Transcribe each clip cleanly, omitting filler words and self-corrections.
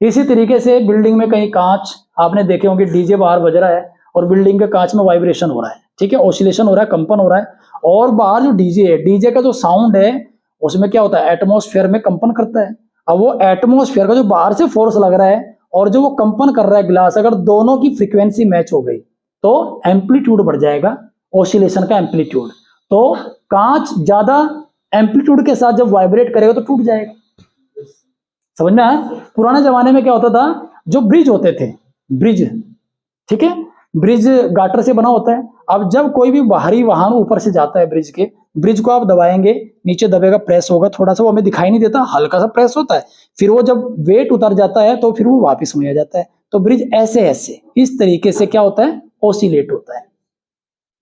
इसी तरीके से बिल्डिंग में कहीं कांच आपने देखे होंगे, डीजे बाहर बज रहा है और बिल्डिंग के कांच में वाइब्रेशन हो रहा है, ठीक है, ऑसिलेशन हो रहा है, कंपन हो रहा है, और बाहर जो डीजे है, डीजे का जो साउंड है उसमें क्या होता है, एटमॉस्फेयर में कंपन करता है। अब वो एटमॉस्फेयर का जो बाहर से फोर्स लग रहा है और जो वो कंपन कर रहा है ग्लास, अगर दोनों की फ्रीक्वेंसी मैच हो गई तो एम्पलीट्यूड बढ़ जाएगा, ऑसिलेशन का एम्पलीट्यूड। तो कांच ज्यादा एम्पलीट्यूड के साथ जब वाइब्रेट करेगा तो टूट जाएगा। समझ में आया? पुराने जमाने में क्या होता था, जो ब्रिज होते थे, ब्रिज, ठीक है, ब्रिज गाटर से बना होता है। अब जब कोई भी बाहरी वाहन ऊपर से जाता है ब्रिज के, ब्रिज को आप दबाएंगे, नीचे दबेगा, प्रेस होगा थोड़ा सा, वो हमें दिखाई नहीं देता, हल्का सा प्रेस होता है, फिर वो जब वेट उतर जाता है तो फिर वो वापस हो जाता है। तो ब्रिज ऐसे ऐसे इस तरीके से क्या होता है, ओसिलेट होता है।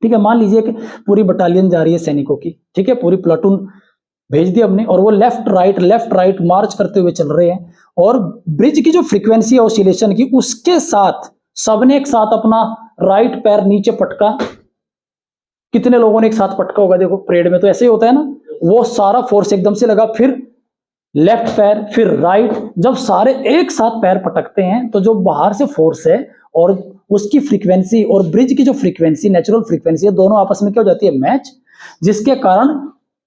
ठीक है, मान लीजिए कि पूरी बटालियन जा रही है सैनिकों की, ठीक है, पूरी प्लाटून भेज दी हमने, और वो लेफ्ट राइट मार्च करते हुए चल रहे हैं, और ब्रिज की जो फ्रीक्वेंसी है ऑसिलेशन की, उसके साथ सबने एक साथ अपना राइट पैर नीचे पटका। कितने लोगों ने एक साथ पटका होगा, देखो परेड में तो ऐसे ही होता है ना, वो सारा फोर्स एकदम से लगा, फिर लेफ्ट पैर, फिर राइट, जब सारे एक साथ पैर पटकते हैं तो जो बाहर से फोर्स है और उसकी फ्रीक्वेंसी और ब्रिज की जो फ्रीक्वेंसी, नेचुरल फ्रीक्वेंसी है, दोनों आपस में क्या हो जाती है, मैच, जिसके कारण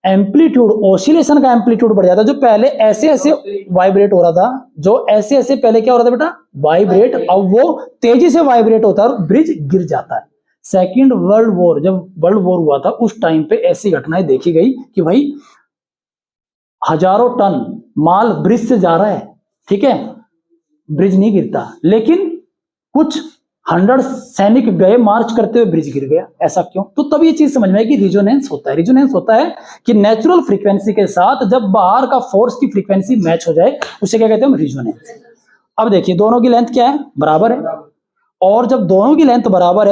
एम्पलीट्यूड, ऑसिलेशन का एम्पलीट्यूड बढ़ जाता है। जो पहले ऐसे ऐसे वाइब्रेट हो रहा था, जो ऐसे ऐसे पहले क्या हो रहा था बेटा, वाइब्रेट, अब वो तेजी से वाइब्रेट होता है और ब्रिज गिर जाता है। सेकेंड वर्ल्ड वॉर, जब वर्ल्ड वॉर हुआ था उस टाइम पे ऐसी घटनाएं देखी गई कि भाई हजारों टन माल ब्रिज से जा रहा है, ठीक है, ब्रिज नहीं गिरता, लेकिन कुछ 100 सैनिक गए मार्च करते हुए, ब्रिज गिर गया। ऐसा क्यों? तो तब ये चीज समझ में आई कि रिजोनेंस होता है। रिजोनेंस होता है कि नेचुरल फ्रीक्वेंसी के साथ जब बाहर का फोर्स की फ्रीक्वेंसी मैच हो जाए, उसे क्या कहते हैं, रिजोनेंस। अब देखिए दोनों की लेंथ क्या है, बराबर है, और जब दोनों की लेंथ बराबर है